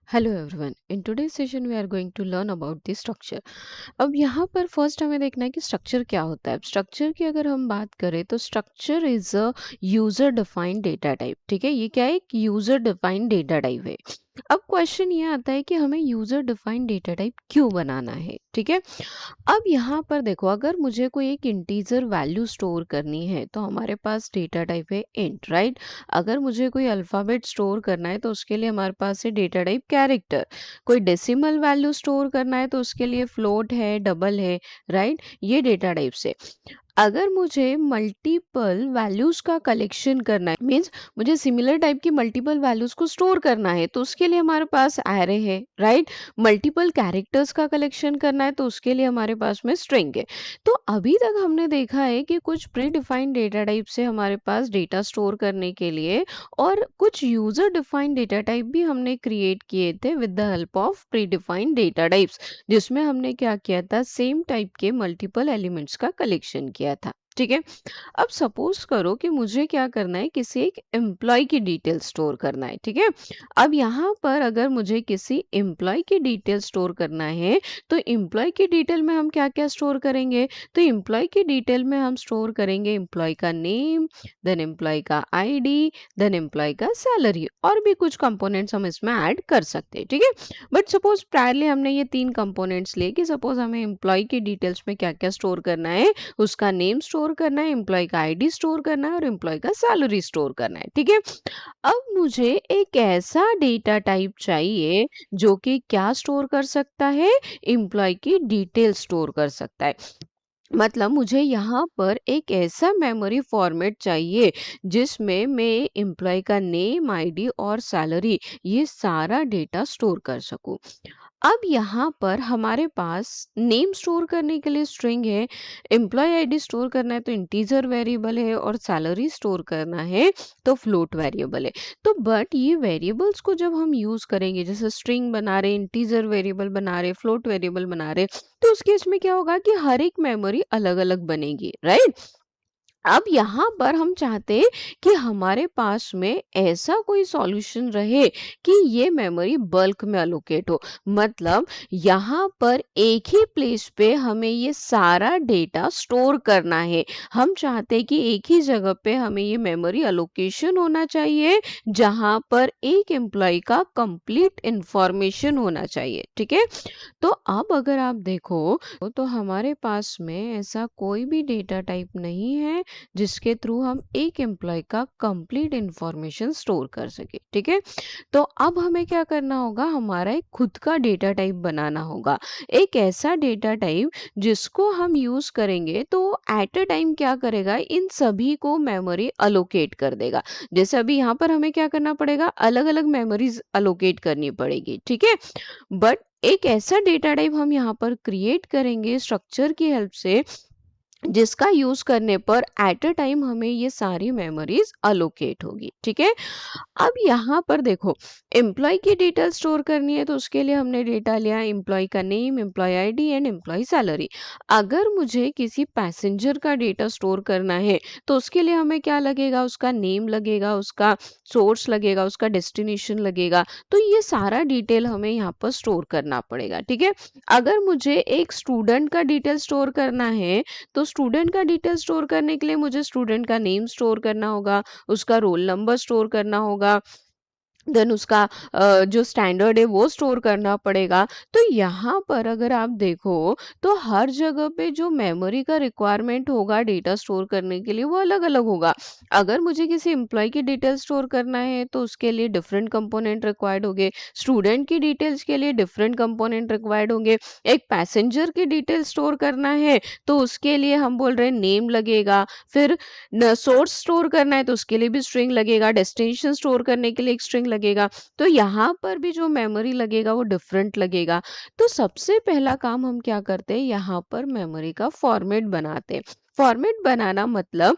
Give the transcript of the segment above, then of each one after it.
Hello everyone, in today session we are going to learn about the structure. अब यहाँ पर first हमें देखना है कि स्ट्रक्चर क्या होता है। स्ट्रक्चर की अगर हम बात करें तो structure is a user defined data type. ठीक है, ये क्या है? एक यूजर डिफाइंड डेटा टाइप है। अब क्वेश्चन ये आता है कि हमें यूजर डिफाइंड डेटा टाइप क्यों बनाना है। ठीक है, अब यहाँ पर देखो, अगर मुझे कोई एक इंटीजर वैल्यू स्टोर करनी है तो हमारे पास डेटा टाइप है इंट, राइट। अगर मुझे कोई अल्फ़ाबेट स्टोर करना है तो उसके लिए हमारे पास है डेटा टाइप कैरेक्टर। कोई डेसिमल वैल्यू स्टोर करना है तो उसके लिए फ्लोट है, डबल है, राइट। ये डेटा टाइप से। अगर मुझे मल्टीपल वैल्यूज का कलेक्शन करना है, मीन्स मुझे सिमिलर टाइप की मल्टीपल वैल्यूज को स्टोर करना है, तो उसके लिए हमारे पास एरे है, राइट। मल्टीपल कैरेक्टर्स का कलेक्शन करना है तो उसके लिए हमारे पास में स्ट्रिंग है। तो अभी तक हमने देखा है कि कुछ प्री डिफाइंड डेटा टाइप से हमारे पास डेटा स्टोर करने के लिए और कुछ यूजर डिफाइंड डेटा टाइप भी हमने क्रिएट किए थे with the help of pre defined data types, जिसमें हमने क्या किया था, सेम टाइप के मल्टीपल एलिमेंट्स का कलेक्शन किया था। ठीक है, अब सपोज करो कि मुझे क्या करना है, किसी एक एम्प्लॉय की डिटेल स्टोर करना है। ठीक है, अब यहाँ पर अगर मुझे किसी एम्प्लॉय की डिटेल स्टोर करना है तो एम्प्लॉय की डिटेल में हम क्या क्या स्टोर करेंगे? तो एम्प्लॉय की डिटेल में हम स्टोर करेंगे एम्प्लॉय का नेम, देन एम्प्लॉय का आईडी, देन एम्प्लॉय का सैलरी, और भी कुछ कंपोनेंट्स हम इसमें ऐड कर सकते हैं। ठीक है, बट सपोज प्रायरली हमने ये तीन कंपोनेंट्स लिए कि सपोज हमें एम्प्लॉय की डिटेल्स में क्या क्या स्टोर करना है, उसका नेम स्टोर करना है, एम्प्लॉय का आईडी स्टोर करना है और एम्प्लॉय का सैलरी स्टोर करना है। ठीक है, अब मुझे एक ऐसा डेटा टाइप चाहिए जो कि क्या स्टोर कर सकता है, एम्प्लॉय की डिटेल स्टोर कर सकता है। मतलब मुझे यहाँ पर एक ऐसा मेमोरी फॉर्मेट चाहिए जिसमें मैं एम्प्लॉय का नेम, आईडी और सैलरी, ये सारा डेटा स्टोर कर सकूं। अब यहाँ पर हमारे पास नेम स्टोर करने के लिए स्ट्रिंग है, एम्प्लॉय आईडी स्टोर करना है तो इंटीजर वेरिएबल है, और सैलरी स्टोर करना है तो फ्लोट वेरिएबल है। तो बट ये वेरिएबल्स को जब हम यूज करेंगे, जैसे स्ट्रिंग बना रहे, इंटीजर वेरिएबल बना रहे, फ्लोट वेरिएबल बना रहे, तो उस केस में क्या होगा कि हर एक मेमोरी अलग अलग बनेगी, राइट। अब यहाँ पर हम चाहते हैं कि हमारे पास में ऐसा कोई सॉल्यूशन रहे कि ये मेमोरी बल्क में अलोकेट हो। मतलब यहाँ पर एक ही प्लेस पे हमें ये सारा डेटा स्टोर करना है। हम चाहते हैं कि एक ही जगह पे हमें ये मेमोरी अलोकेशन होना चाहिए जहाँ पर एक एम्प्लॉय का कंप्लीट इंफॉर्मेशन होना चाहिए। ठीक है, तो अब अगर आप देखो तो हमारे पास में ऐसा कोई भी डेटा टाइप नहीं है जिसके थ्रू हम एक एम्प्लॉय का कंप्लीट इंफॉर्मेशन स्टोर कर सके। ठीक है, तो अब हमें क्या करना होगा, हमारा एक खुद का डेटा टाइप बनाना होगा। एक ऐसा डेटा टाइप जिसको हम यूज करेंगे तो एट अ टाइम क्या करेगा, इन सभी को मेमोरी अलोकेट कर देगा। जैसे अभी यहाँ पर हमें क्या करना पड़ेगा, अलग अलग मेमोरीज अलोकेट करनी पड़ेगी। ठीक है, बट एक ऐसा डेटा टाइप हम यहाँ पर क्रिएट करेंगे स्ट्रक्चर की हेल्प से, जिसका यूज करने पर एट अ टाइम हमें ये सारी मेमोरीज अलोकेट होगी। ठीक है, अब यहाँ पर देखो, एम्प्लॉय की डिटेल स्टोर करनी है तो उसके लिए हमने डेटा लिया एम्प्लॉय का name, employee ID and employee salary. अगर मुझे किसी पैसेंजर का डेटा स्टोर करना है तो उसके लिए हमें क्या लगेगा, उसका नेम लगेगा, उसका सोर्स लगेगा, उसका डेस्टिनेशन लगेगा। तो ये सारा डिटेल हमें यहाँ पर स्टोर करना पड़ेगा। ठीक है, अगर मुझे एक स्टूडेंट का डिटेल स्टोर करना है तो स्टूडेंट का डिटेल स्टोर करने के लिए मुझे स्टूडेंट का नेम स्टोर करना होगा, उसका रोल नंबर स्टोर करना होगा, देन उसका जो स्टैंडर्ड है वो स्टोर करना पड़ेगा। तो यहाँ पर अगर आप देखो तो हर जगह पे जो मेमोरी का रिक्वायरमेंट होगा डेटा स्टोर करने के लिए वो अलग अलग होगा। अगर मुझे किसी एम्प्लॉय की डिटेल स्टोर करना है तो उसके लिए डिफरेंट कंपोनेंट रिक्वायर्ड होंगे, स्टूडेंट की डिटेल्स के लिए डिफरेंट कंपोनेंट रिक्वायर्ड होंगे, एक पैसेंजर की डिटेल स्टोर करना है तो उसके लिए हम बोल रहे हैं नेम लगेगा, फिर सोर्स स्टोर करना है तो उसके लिए भी स्ट्रिंग लगेगा, डेस्टिनेशन स्टोर करने के लिए एक स्ट्रिंग लगेगा। तो यहाँ पर भी जो मेमोरी लगेगा वो डिफरेंट लगेगा। तो सबसे पहला काम हम क्या करते हैं, यहाँ पर मेमोरी का फॉर्मेट बनाते हैं। फॉर्मेट बनाना मतलब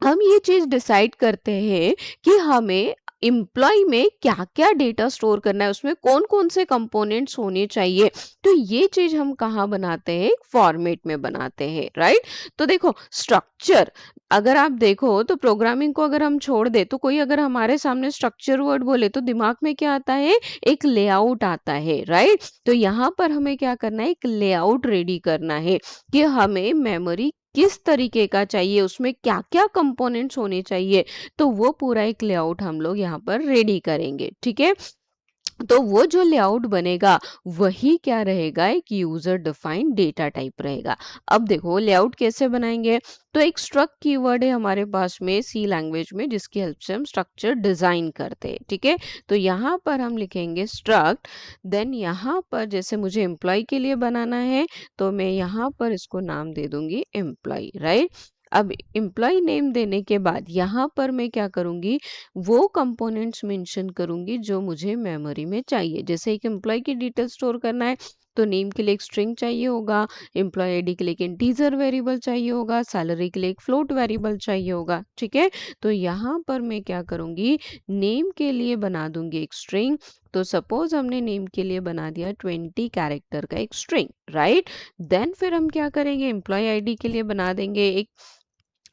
हम ये चीज डिसाइड करते हैं कि हमें एम्प्लॉय में क्या क्या डेटा स्टोर करना है, उसमें कौन कौन से कंपोनेंट्स होने चाहिए। तो ये चीज हम कहाँ बनाते हैं, फॉर्मेट में बनाते हैं, राइट। तो देखो, स्ट्रक्चर अगर आप देखो तो प्रोग्रामिंग को अगर हम छोड़ दें तो कोई अगर हमारे सामने स्ट्रक्चर वर्ड बोले तो दिमाग में क्या आता है? एक लेआउट आता है, राइट? तो यहाँ पर हमें क्या करना है? एक लेआउट रेडी करना है कि हमें मेमोरी किस तरीके का चाहिए, उसमें क्या-क्या कंपोनेंट्स होने चाहिए। तो वो पूरा एक लेआउट हम लोग यहाँ पर रेडी करेंगे, ठीक है? तो वो जो लेआउट बनेगा वही क्या रहेगा? एक यूजर डिफाइंड डेटा टाइप रहेगा। अब देखो लेआउट कैसे बनाएंगे? तो एक स्ट्रक्ट कीवर्ड है हमारे पास में सी लैंग्वेज में जिसकी हेल्प से हम स्ट्रक्चर डिजाइन करते हैं, ठीक है? तो यहाँ पर हम लिखेंगे स्ट्रक्ट, देन यहाँ पर जैसे मुझे एम्प्लॉय के लिए बनाना है तो मैं यहाँ पर इसको नाम दे दूंगी एम्प्लॉय, राइट? अब एम्प्लॉय नेम देने के बाद यहाँ पर मैं क्या करूंगी? वो कंपोनेंट्स मेंशन करूंगी जो मुझे मेमोरी में चाहिए। जैसे एक एम्प्लॉय की डिटेल स्टोर करना है तो नेम के लिए एक स्ट्रिंग चाहिए होगा, एम्प्लॉय आईडी के लिए एक इंटीजर वेरिएबल चाहिए होगा, सैलरी के लिए एक फ्लोट वेरिएबल चाहिए होगा, ठीक है? तो यहाँ पर मैं क्या करूंगी? नेम के लिए बना दूंगी एक स्ट्रिंग। तो सपोज हमने नेम के लिए बना दिया 20 कैरेक्टर का एक स्ट्रिंग, राइट? देन फिर हम क्या करेंगे? एम्प्लॉय आईडी के लिए बना देंगे एक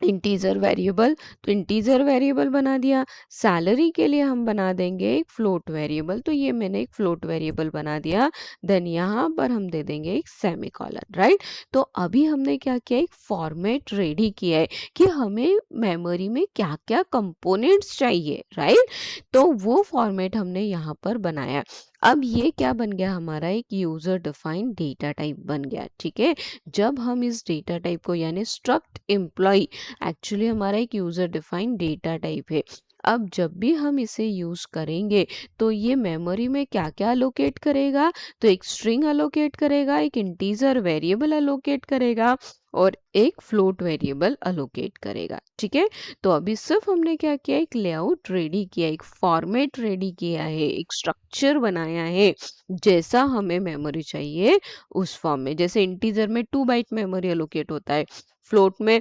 इंटीजर वेरिएबल। तो इंटीजर वेरिएबल बना दिया। सैलरी के लिए हम बना देंगे एक फ्लोट वेरिएबल। तो ये मैंने एक फ्लोट वेरिएबल बना दिया। देन यहाँ पर हम दे देंगे एक सेमीकोलन, राइट? तो अभी हमने क्या किया? एक फॉर्मेट रेडी किया है कि हमें मेमोरी में क्या क्या कंपोनेंट्स चाहिए, राइट? तो वो फॉर्मेट हमने यहाँ पर बनाया। अब ये क्या बन गया? हमारा एक यूजर डिफाइंड डेटा टाइप बन गया, ठीक है? जब हम इस डेटा टाइप को यानी स्ट्रक्ट एम्प्लॉय एक्चुअली हमारा एक यूजर डिफाइंड डेटा टाइप है। अब जब भी हम इसे यूज करेंगे तो ये मेमोरी में क्या क्या अलोकेट करेगा? तो एक स्ट्रिंग अलोकेट करेगा, एक इंटीजर वेरिएबल अलोकेट करेगा और एक फ्लोट वेरिएबल अलोकेट करेगा, ठीक है? तो अभी सिर्फ हमने क्या किया? एक लेआउट रेडी किया, एक फॉर्मेट रेडी किया है, एक स्ट्रक्चर बनाया है जैसा हमें मेमोरी चाहिए उस फॉर्म में। जैसे इंटीजर में 2 बाइट मेमोरी अलोकेट होता है, फ्लोट में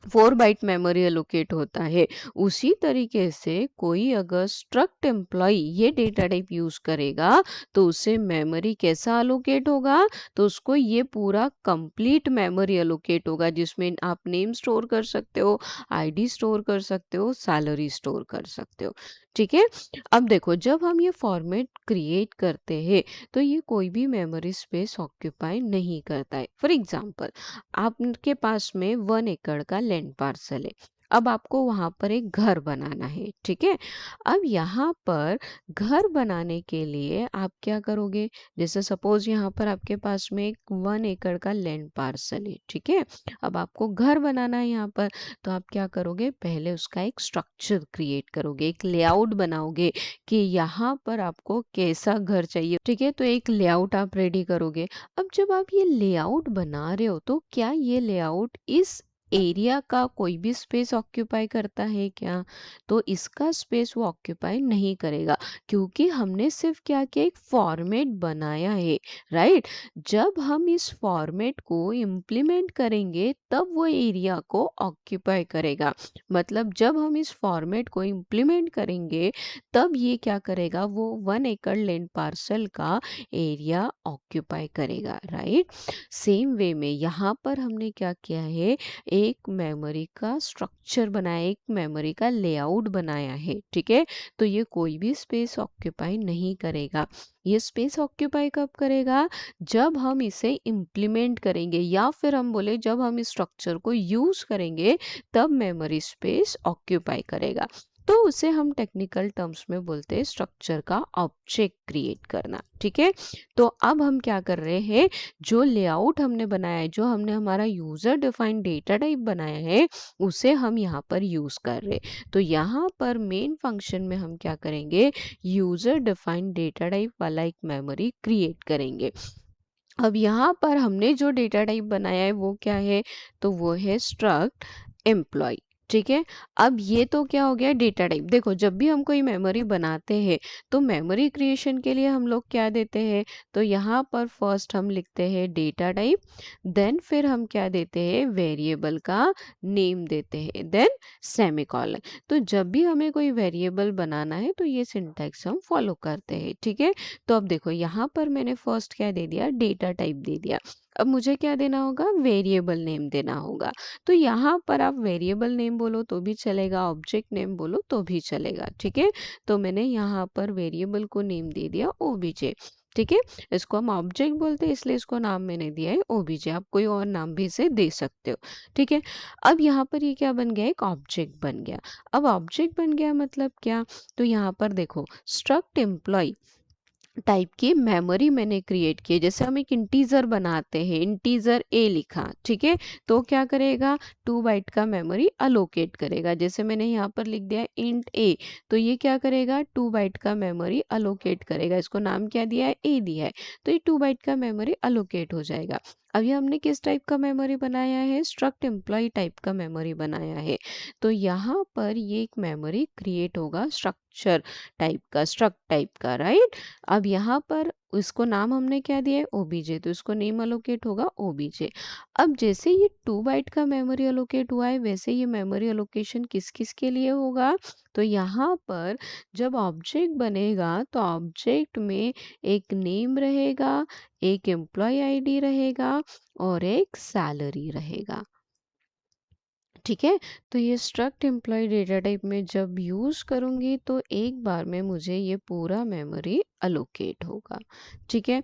4 बाइट मेमोरी एलोकेट होता है। उसी तरीके से कोई अगर स्ट्रक्ट एम्प्लॉय ये डेटा टाइप यूज करेगा तो उसे मेमोरी कैसा अलोकेट होगा? तो उसको ये पूरा कंप्लीट मेमोरी अलोकेट होगा जिसमें आप नेम स्टोर कर सकते हो, आईडी स्टोर कर सकते हो, सैलरी स्टोर कर सकते हो, ठीक है? अब देखो जब हम ये फॉर्मेट क्रिएट करते हैं तो ये कोई भी मेमोरी स्पेस ऑक्यूपाई नहीं करता है। फॉर एग्जाम्पल आपके पास में 1 एकड़ का लैंड पार्सल है। अब आपको वहां पर एक घर बनाना है, ठीक है? अब यहाँ पर घर बनाने के लिए आप क्या करोगे? जैसे सपोज यहाँ पर आपके पास में एक 1 एकड़ का लैंड पार्सल है, ठीक है? अब आपको घर बनाना है यहाँ पर। तो आप क्या करोगे? पहले उसका एक स्ट्रक्चर क्रिएट करोगे, एक लेआउट बनाओगे कि यहाँ पर आपको कैसा घर चाहिए, ठीक है? तो एक लेआउट आप रेडी करोगे। अब जब आप ये लेआउट बना रहे हो तो क्या ये लेआउट इस एरिया का कोई भी स्पेस ऑक्यूपाई करता है क्या? तो इसका स्पेस वो ऑक्यूपाई नहीं करेगा क्योंकि हमने सिर्फ क्या किया? एक फॉर्मेट बनाया है, राइट? जब हम इस फॉर्मेट को इम्प्लीमेंट करेंगे तब वो एरिया को ऑक्यूपाई करेगा। मतलब जब हम इस फॉर्मेट को इम्प्लीमेंट करेंगे तब ये क्या करेगा? वो 1 एकड़ लैंड पार्सल का एरिया ऑक्यूपाई करेगा, राइट? सेम वे में यहाँ पर हमने क्या किया है? एक मेमोरी का स्ट्रक्चर बनाया, एक मेमोरी का लेआउट बनाया है, ठीक है? तो ये कोई भी स्पेस ऑक्यूपाई नहीं करेगा। ये स्पेस ऑक्यूपाई कब करेगा? जब हम इसे इम्प्लीमेंट करेंगे या फिर हम बोले जब हम इस स्ट्रक्चर को यूज करेंगे तब मेमोरी स्पेस ऑक्यूपाई करेगा। तो उसे हम टेक्निकल टर्म्स में बोलते हैं स्ट्रक्चर का ऑब्जेक्ट क्रिएट करना, ठीक है? तो अब हम क्या कर रहे हैं? जो लेआउट हमने बनाया है, जो हमने हमारा यूजर डिफाइंड डेटा टाइप बनाया है उसे हम यहाँ पर यूज कर रहे हैं। तो यहाँ पर मेन फंक्शन में हम क्या करेंगे? यूजर डिफाइंड डेटा टाइप वाला एक मेमोरी क्रिएट करेंगे। अब यहाँ पर हमने जो डेटा टाइप बनाया है वो क्या है? तो वो है स्ट्रक्ट एम्प्लॉय, ठीक है? अब ये तो क्या हो गया? Data type. देखो जब भी हम कोई मेमोरी बनाते हैं तो मेमोरी क्रिएशन के लिए हम लोग क्या देते हैं? तो यहाँ पर फर्स्ट हम लिखते हैं डेटा टाइप, देन फिर हम क्या देते हैं? वेरिएबल का नेम देते हैं, देन सेमीकोलन। तो जब भी हमें कोई वेरिएबल बनाना है तो ये सिंटैक्स हम फॉलो करते हैं, ठीक है? तो अब देखो यहाँ पर मैंने फर्स्ट क्या दे दिया? डेटा टाइप दे दिया। अब मुझे क्या देना होगा, वेरिएबल नेम देना होगा। तो यहाँ पर आप वेरिएबल नेम बोलो तो भी चलेगा, ऑब्जेक्ट नेम बोलो तो भी चलेगा, ठीक है। तो मैंने यहाँ पर वेरिएबल को नेम दे दिया ओबीजे, ठीक है। इसको हम ऑब्जेक्ट बोलते हैं इसलिए इसको नाम मैंने दिया है ओबीजे, आप कोई और नाम भी इसे दे सकते हो, ठीक है। अब यहाँ पर ये क्या बन गया, एक ऑब्जेक्ट बन गया। अब ऑब्जेक्ट बन गया मतलब क्या, तो यहाँ पर देखो स्ट्रक्ट एम्प्लॉय टाइप की मेमोरी मैंने क्रिएट की है। जैसे हम एक इंटीजर बनाते हैं, इंटीजर ए लिखा, ठीक है, तो क्या करेगा, 2 बाइट का मेमोरी अलोकेट करेगा। जैसे मैंने यहाँ पर लिख दिया इंट ए, तो ये क्या करेगा, 2 बाइट का मेमोरी अलोकेट करेगा। इसको नाम क्या दिया है, ए दिया है, तो ये 2 बाइट का मेमोरी अलोकेट हो जाएगा। अब ये हमने किस टाइप का मेमोरी बनाया है, स्ट्रक्ट एम्प्लॉय टाइप का मेमोरी बनाया है। तो यहाँ पर ये एक मेमोरी क्रिएट होगा स्ट्रक्चर टाइप का, स्ट्रक्ट टाइप का, राइट। अब यहाँ पर इसको नाम हमने क्या दिया है, ओबीजे, तो इसको नेम अलोकेट होगा ओबीजे। अब जैसे ये 2 बाइट का मेमोरी अलोकेट हुआ है, वैसे ये मेमोरी अलोकेशन किस किस के लिए होगा, तो यहाँ पर जब ऑब्जेक्ट बनेगा तो ऑब्जेक्ट में एक नेम रहेगा, एक एम्प्लॉय आईडी रहेगा और एक सैलरी रहेगा, ठीक है। तो ये स्ट्रक्ट एम्प्लॉय डेटा टाइप में जब यूज़ करूँगी तो एक बार में मुझे ये पूरा मेमोरी अलोकेट होगा, ठीक है।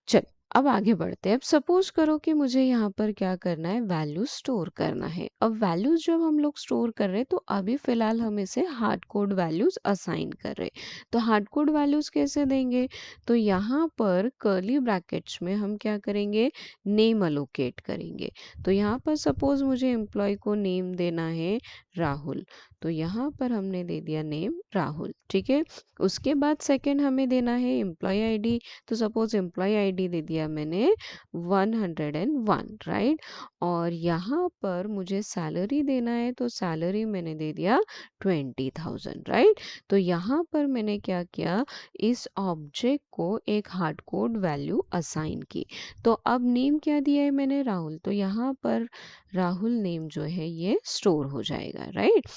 चल, अब आगे बढ़ते हैं। अब सपोज करो कि मुझे यहाँ पर क्या करना है, वैल्यू स्टोर करना है। अब वैल्यूज जब हम लोग स्टोर कर रहे हैं तो अभी फिलहाल हम इसे हार्ड कोड वैल्यूज असाइन कर रहे हैं। तो हार्ड कोड वैल्यूज कैसे देंगे, तो यहाँ पर कर्ली ब्रैकेट्स में हम क्या करेंगे, नेम अलोकेट करेंगे। तो यहाँ पर सपोज मुझे एम्प्लॉय को नेम देना है राहुल, तो यहाँ पर हमने दे दिया नेम राहुल, ठीक है। उसके बाद सेकंड हमें देना है एम्प्लॉय आईडी, तो सपोज एम्प्लॉय आईडी दे दिया मैंने 101, राइट। और यहाँ पर मुझे सैलरी देना है, तो सैलरी मैंने दे दिया 20,000, राइट। तो यहाँ पर मैंने क्या किया, इस ऑब्जेक्ट को एक हार्ड कोड वैल्यू असाइन की। तो अब नेम क्या दिया है मैंने, राहुल, तो यहाँ पर राहुल नेम जो है ये स्टोर हो जाएगा, राइट।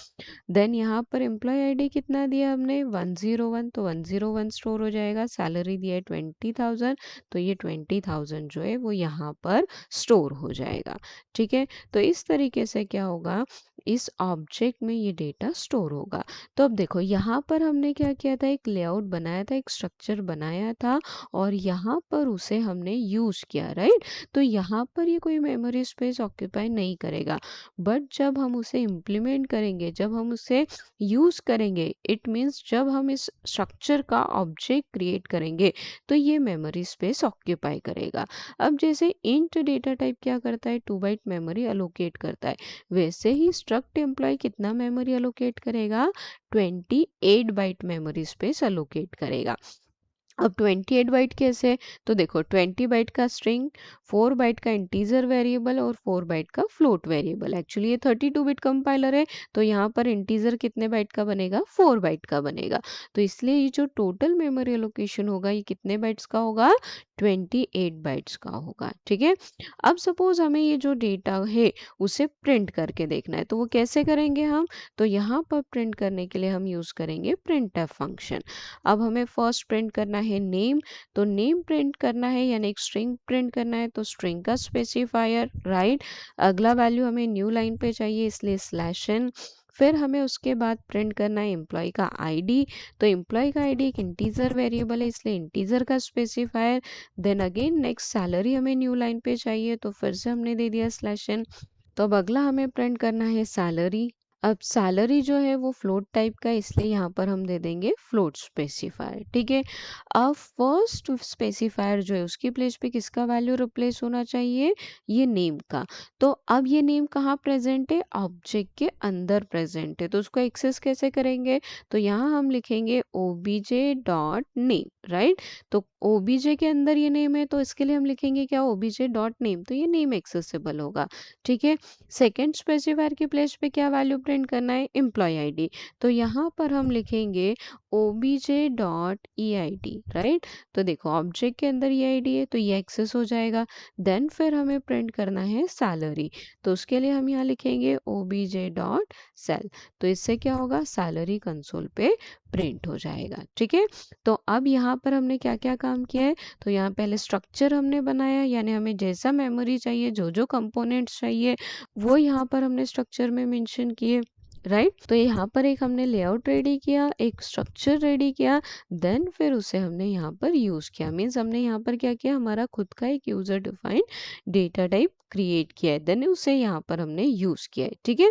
देन यहाँ पर एम्प्लॉय आईडी कितना दिया हमने, 101, तो 101 स्टोर हो जाएगा। सैलरी दिया है 20,000, तो ये 20,000 जो है वो यहाँ पर स्टोर हो जाएगा, ठीक है। तो इस तरीके से क्या होगा, इस ऑब्जेक्ट में ये डेटा स्टोर होगा। तो अब देखो यहाँ पर हमने क्या किया था, एक लेआउट बनाया था, एक स्ट्रक्चर बनाया था और यहाँ पर उसे हमने यूज किया, राइट। तो यहाँ पर ये कोई मेमोरी स्पेस ऑक्यूपाई नहीं करेगा, बट जब हम उसे इम्प्लीमेंट करेंगे, जब हम उसे यूज़ करेंगे, इट मीन्स जब हम इस स्ट्रक्चर का ऑब्जेक्ट क्रिएट करेंगे तो ये मेमोरी स्पेस ऑक्यूपाई करेगा। अब जैसे इंट डेटा टाइप क्या करता है, 2 बाइट मेमोरी अलोकेट करता है, वैसे ही स्ट्रक्ट एम्प्लॉय कितना मेमोरी अलोकेट करेगा, 28 बाइट मेमोरी स्पेस अलोकेट करेगा। अब 28 बाइट कैसे, तो देखो 20 बाइट का स्ट्रिंग, 4 बाइट का इंटीजर वेरिएबल और 4 बाइट का फ्लोट वेरिएबल। एक्चुअली ये 32 बिट कंपाइलर है, तो यहाँ पर इंटीजर कितने बाइट का बनेगा, 4 बाइट का बनेगा। तो इसलिए ये जो टोटल मेमोरी एलोकेशन होगा ये कितने बाइट्स का होगा, 28 बाइट्स का होगा, ठीक है। अब सपोज हमें ये जो डेटा है उसे प्रिंट करके देखना है, तो वो कैसे करेंगे हम, तो यहाँ पर प्रिंट करने के लिए हम यूज़ करेंगे printf फंक्शन। अब हमें फर्स्ट प्रिंट करना है नेम, तो नेम प्रिंट करना है यानी एक स्ट्रिंग प्रिंट करना है, तो स्ट्रिंग का स्पेसिफायर, राइट। अगला वैल्यू हमें न्यू लाइन पे चाहिए इसलिए /n। फिर हमें उसके बाद प्रिंट करना है एम्प्लॉय का आईडी, तो एम्प्लॉय का आईडी एक इंटीजर वेरिएबल है इसलिए इंटीजर का specifier. Then again next salary हमें न्यू लाइन पे चाहिए, तो फिर से हमने दे दिया /n। तो अब अगला हमें प्रिंट करना है सैलरी। अब सैलरी जो है वो फ्लोट टाइप का है, इसलिए यहाँ पर हम दे देंगे फ्लोट स्पेसिफायर, ठीक है। अब फर्स्ट स्पेसिफायर जो है उसकी प्लेस पे किसका वैल्यू रिप्लेस होना चाहिए, ये नेम का। तो अब ये नेम कहाँ प्रेजेंट है, ऑब्जेक्ट के अंदर प्रेजेंट है, तो उसको एक्सेस कैसे करेंगे, तो यहाँ हम लिखेंगे ओबीजे डॉट नेम, राइट। तो ओबीजे के अंदर ये नेम है, तो इसके लिए हम लिखेंगे क्या, ओबीजे डॉट नेम, तो ये नेम एक्सेसिबल होगा, ठीक है। सेकेंड स्पेसिफायर की प्लेस पे क्या वैल्यू प्रिंट करना है, एम्प्लॉय आईडी, तो यहाँ पर हम लिखेंगे obj.eid, राइट। तो देखो ऑब्जेक्ट के अंदर eid है तो ये एक्सेस हो जाएगा। देन फिर हमें प्रिंट करना है सैलरी, तो उसके लिए हम यहाँ लिखेंगे obj.sal। तो इससे क्या होगा, सैलरी कंसोल पे प्रिंट हो जाएगा। ठीक है, तो अब यहाँ पर हमने क्या क्या काम किया है, तो यहाँ पहले स्ट्रक्चर हमने बनाया, यानी हमें जैसा मेमोरी चाहिए, जो जो कंपोनेंट्स चाहिए वो यहाँ पर हमने स्ट्रक्चर में मेंशन किए, राइट। तो यहाँ पर एक हमने लेआउट रेडी किया, एक स्ट्रक्चर रेडी किया, देन फिर उसे हमने यहाँ पर यूज़ किया। मीन्स हमने यहाँ पर क्या किया, हमारा खुद का एक user defined data type create किया है, देन उसे यहाँ पर हमने यूज़ किया है। ठीक है,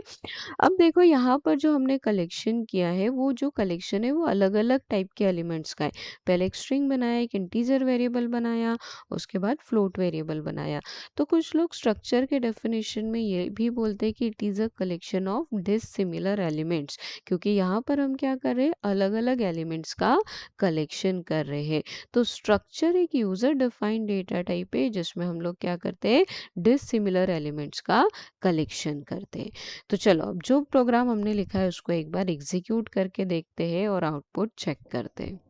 अब देखो यहाँ पर जो हमने कलेक्शन किया है, वो जो कलेक्शन है वो अलग अलग टाइप के एलिमेंट्स का है। पहले एक स्ट्रिंग बनाया, एक इंटीजर वेरिएबल बनाया, उसके बाद फ्लोट वेरिएबल बनाया। तो कुछ लोग स्ट्रक्चर के डेफिनेशन में ये भी बोलते हैं कि it is a collection of dissimilar elements, क्योंकि यहाँ पर हम क्या कर रहे हैं, अलग अलग एलिमेंट्स का कलेक्शन कर रहे हैं। तो स्ट्रक्चर एक यूज़र डिफाइंड डेटा टाइप है जिसमें हम लोग क्या करते हैं, डिसिमिलर एलिमेंट्स का कलेक्शन करते हैं। तो चलो अब जो प्रोग्राम हमने लिखा है उसको एक बार एग्जीक्यूट करके देखते हैं और आउटपुट चेक करते हैं।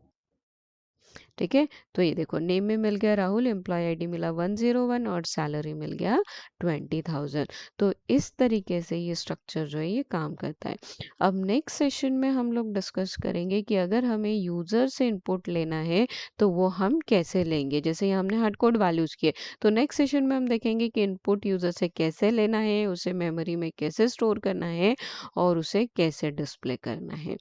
ठीक है, तो ये देखो नेम में मिल गया राहुल, एम्प्लॉय आईडी मिला 101 और सैलरी मिल गया 20,000। तो इस तरीके से ये स्ट्रक्चर जो है ये काम करता है। अब नेक्स्ट सेशन में हम लोग डिस्कस करेंगे कि अगर हमें यूज़र से इनपुट लेना है तो वो हम कैसे लेंगे। जैसे ये हमने हार्ड कोड वैल्यूज़ किए, तो नेक्स्ट सेशन में हम देखेंगे कि इनपुट यूज़र से कैसे लेना है, उसे मेमोरी में कैसे स्टोर करना है और उसे कैसे डिस्प्ले करना है।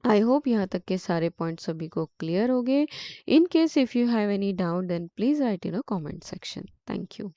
आई होप यहाँ तक के सारे पॉइंट्स सभी को क्लियर हो गए। In case if you have any doubt then please write in a comment section. Thank you.